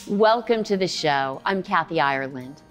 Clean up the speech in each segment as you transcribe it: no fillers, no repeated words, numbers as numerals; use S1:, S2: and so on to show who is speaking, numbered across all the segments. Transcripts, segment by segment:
S1: Welcome to the show. I'm Kathy Ireland.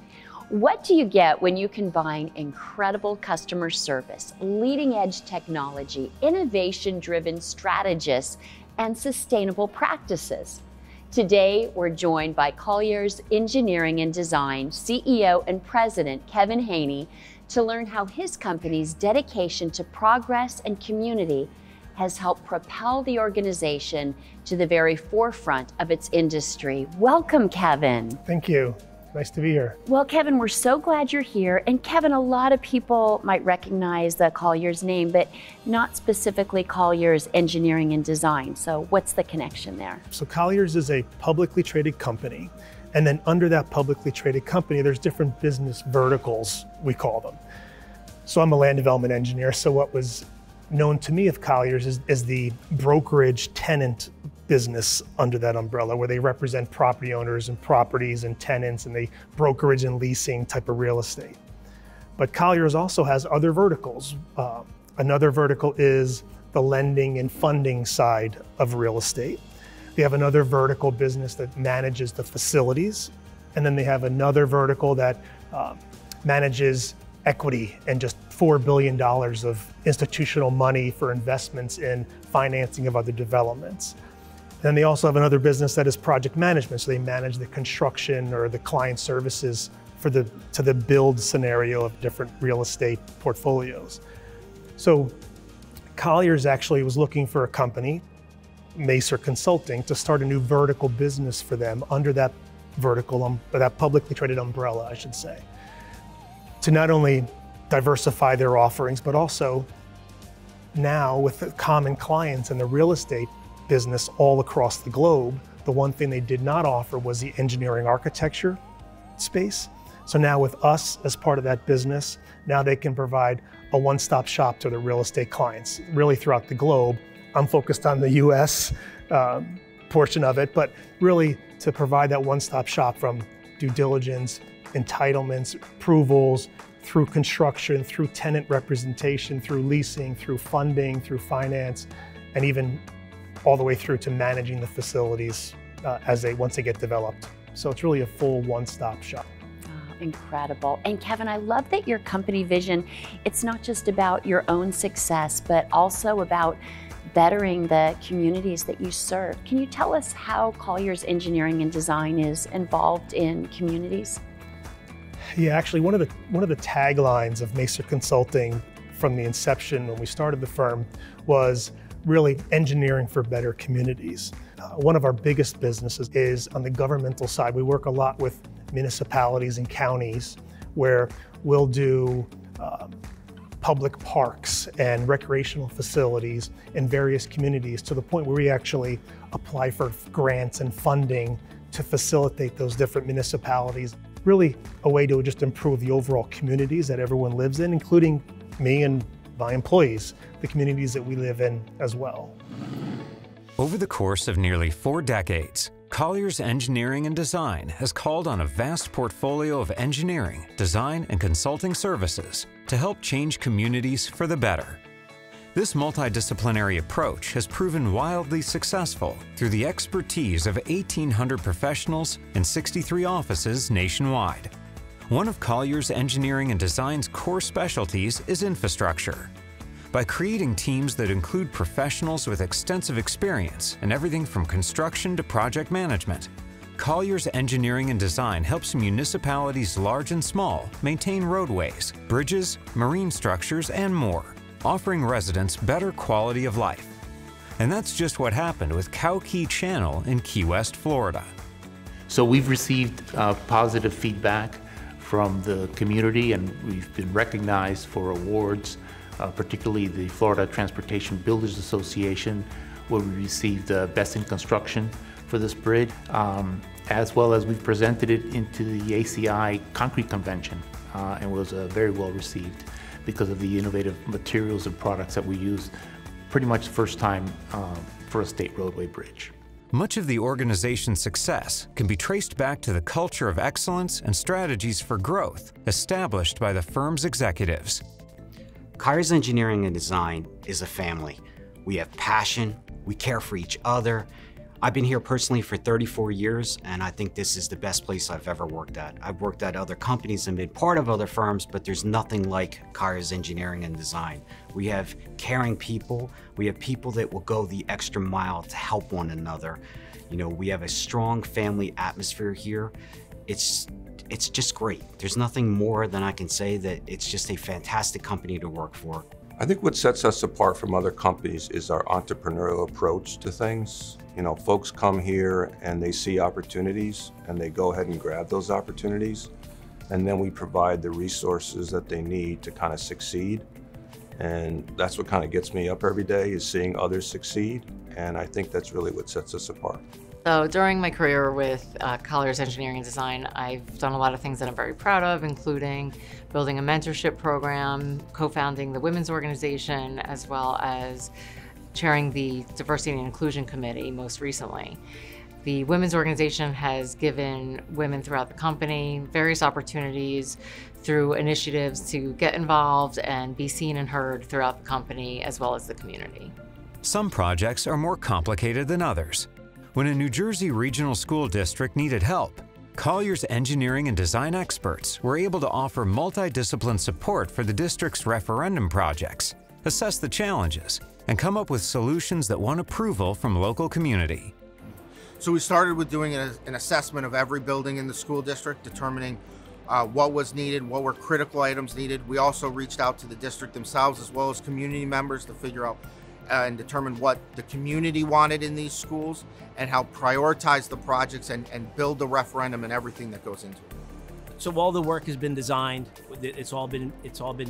S1: What do you get when you combine incredible customer service, leading-edge technology, innovation-driven strategists, and sustainable practices? Today, we're joined by Colliers Engineering and Design CEO and President Kevin Haney to learn how his company's dedication to progress and community has helped propel the organization to the very forefront of its industry. Welcome, Kevin.
S2: Thank you. Nice to be here.
S1: Well, Kevin, we're so glad you're here. And Kevin, a lot of people might recognize the Colliers name, but not specifically Colliers Engineering and Design. So what's the connection there?
S2: So Colliers is a publicly traded company. And then under that publicly traded company, there's different business verticals, we call them. So I'm a land development engineer. So what was known to me of Colliers is the brokerage tenant business under that umbrella, where they represent property owners and properties and tenants, and they brokerage and leasing type of real estate. But Colliers also has other verticals. Another vertical is the lending and funding side of real estate. They have another vertical business that manages the facilities. And then they have another vertical that manages equity and just $4 billion of institutional money for investments in financing of other developments. Then they also have another business that is project management. So they manage the construction or the client services for the build scenario of different real estate portfolios. So Colliers actually was looking for a company, Macer Consulting, to start a new vertical business for them under that vertical, that publicly traded umbrella, I should say, to not only diversify their offerings, but also now with the common clients in the real estate business all across the globe, the one thing they did not offer was the engineering architecture space. So now with us as part of that business, now they can provide a one-stop shop to their real estate clients, really throughout the globe. I'm focused on the US portion of it, but really to provide that one-stop shop from due diligence, entitlements, approvals, through construction, through tenant representation, through leasing, through funding, through finance, and even all the way through to managing the facilities once they get developed. So it's really a full one-stop shop.
S1: Oh, incredible. And Kevin, I love that your company vision, it's not just about your own success, but also about bettering the communities that you serve. Can you tell us how Colliers Engineering and Design is involved in communities?
S2: Yeah, actually, one of the taglines of Macer Consulting from the inception when we started the firm was really engineering for better communities. One of our biggest businesses is on the governmental side. We work a lot with municipalities and counties where we'll do public parks and recreational facilities in various communities, to the point where we actually apply for grants and funding to facilitate those different municipalities. Really a way to just improve the overall communities that everyone lives in, including me and my employees, the communities that we live in as well.
S3: Over the course of nearly 4 decades, Colliers Engineering and Design has called on a vast portfolio of engineering, design, and consulting services to help change communities for the better. This multidisciplinary approach has proven wildly successful through the expertise of 1,800 professionals and 63 offices nationwide. One of Colliers Engineering and Design's core specialties is infrastructure. By creating teams that include professionals with extensive experience in everything from construction to project management, Colliers Engineering and Design helps municipalities large and small maintain roadways, bridges, marine structures, and more, offering residents better quality of life. And that's just what happened with Cow Key Channel in Key West, Florida.
S4: So we've received positive feedback from the community, and we've been recognized for awards, particularly the Florida Transportation Builders Association, where we received Best in Construction for this bridge, as well as we've presented it into the ACI Concrete Convention, and was very well received because of the innovative materials and products that we use, pretty much the first time for a state roadway bridge.
S3: Much of the organization's success can be traced back to the culture of excellence and strategies for growth established by the firm's executives.
S5: Colliers Engineering and Design is a family. We have passion, we care for each other, I've been here personally for 34 years, and I think this is the best place I've ever worked at. I've worked at other companies and been part of other firms, but there's nothing like Colliers Engineering and Design. We have caring people. We have people that will go the extra mile to help one another. You know, we have a strong family atmosphere here. It's just great. There's nothing more than I can say that it's just a fantastic company to work for.
S6: I think what sets us apart from other companies is our entrepreneurial approach to things. You know, folks come here and they see opportunities and they go ahead and grab those opportunities. And then we provide the resources that they need to kind of succeed. And that's what kind of gets me up every day, is seeing others succeed. And I think that's really what sets us apart.
S7: So during my career with Colliers Engineering Design, I've done a lot of things that I'm very proud of, including building a mentorship program, co-founding the women's organization, as well as chairing the Diversity and Inclusion Committee most recently. The women's organization has given women throughout the company various opportunities through initiatives to get involved and be seen and heard throughout the company as well as the community.
S3: Some projects are more complicated than others. When a New Jersey regional school district needed help, Colliers Engineering and Design experts were able to offer multidiscipline support for the district's referendum projects, assess the challenges, and come up with solutions that won approval from local community.
S8: So we started with doing an assessment of every building in the school district, determining what was needed, what were critical items needed. We also reached out to the district themselves as well as community members to figure out and determine what the community wanted in these schools and help prioritize the projects and build the referendum and everything that goes into it.
S9: So all the work has been designed. It's all been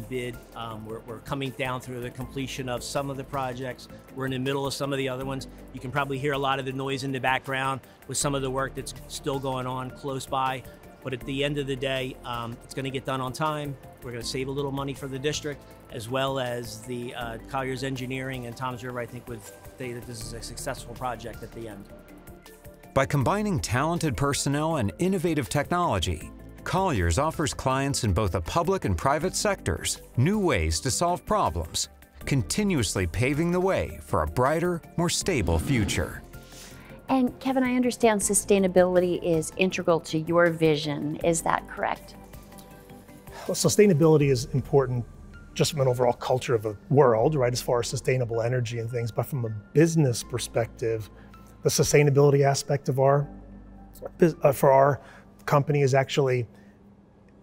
S9: bid. We're coming down through the completion of some of the projects. We're in the middle of some of the other ones. You can probably hear a lot of the noise in the background with some of the work that's still going on close by. But at the end of the day, it's going to get done on time. We're going to save a little money for the district, as well as the Colliers Engineering and Tom's River, I think, would say that this is a successful project at the end.
S3: By combining talented personnel and innovative technology, Colliers offers clients in both the public and private sectors new ways to solve problems, continuously paving the way for a brighter, more stable future.
S1: And Kevin, I understand sustainability is integral to your vision. Is that correct?
S2: Well, sustainability is important just from an overall culture of the world, right, as far as sustainable energy and things. But from a business perspective, the sustainability aspect of for our company is actually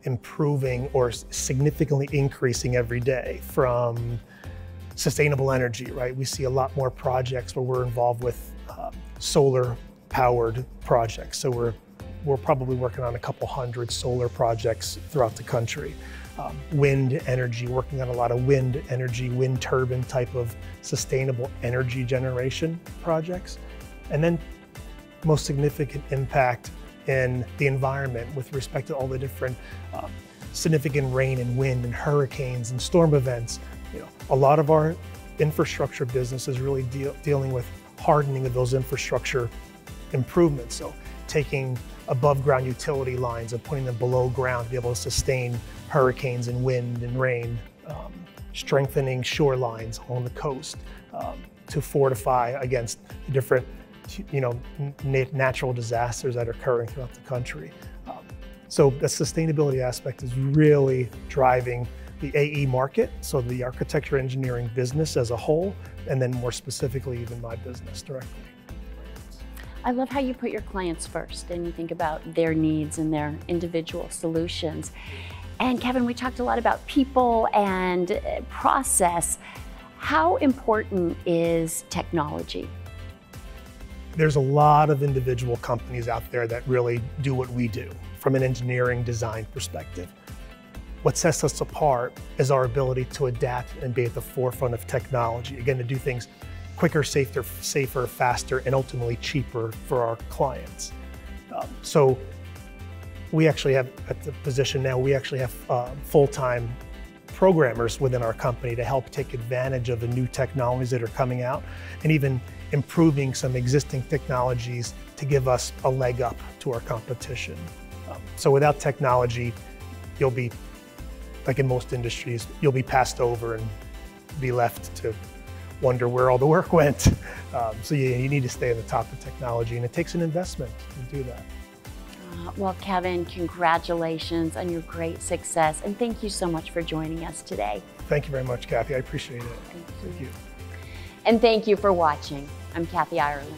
S2: improving or significantly increasing every day. From sustainable energy, right? We see a lot more projects where we're involved with solar powered projects. So we're probably working on a couple hundred solar projects throughout the country. Wind energy, working on a lot of wind energy, wind turbine type of sustainable energy generation projects. And then most significant impact in the environment with respect to all the different significant rain and wind and hurricanes and storm events. You know, a lot of our infrastructure business is really dealing with hardening of those infrastructure improvements. So taking above ground utility lines and putting them below ground to be able to sustain hurricanes and wind and rain, strengthening shorelines on the coast to fortify against the different natural disasters that are occurring throughout the country. So the sustainability aspect is really driving the AE market, so the architecture engineering business as a whole, and then more specifically even my business directly.
S1: I love how you put your clients first and you think about their needs and their individual solutions. And Kevin, we talked a lot about people and process. How important is technology?
S2: There's a lot of individual companies out there that really do what we do from an engineering design perspective. What sets us apart is our ability to adapt and be at the forefront of technology. Again, to do things quicker, safer, faster, and ultimately cheaper for our clients. So we actually have, at the position now, we actually have full-time programmers within our company to help take advantage of the new technologies that are coming out and even improving some existing technologies to give us a leg up to our competition. So without technology, you'll be, like in most industries, you'll be passed over and be left to wonder where all the work went. So yeah, you need to stay on the top of technology, and it takes an investment to do that.
S1: Well, Kevin, congratulations on your great success, and thank you so much for joining us today.
S2: Thank you very much, Kathy. I appreciate it.
S1: Thank you. And thank you for watching. I'm Kathy Ireland.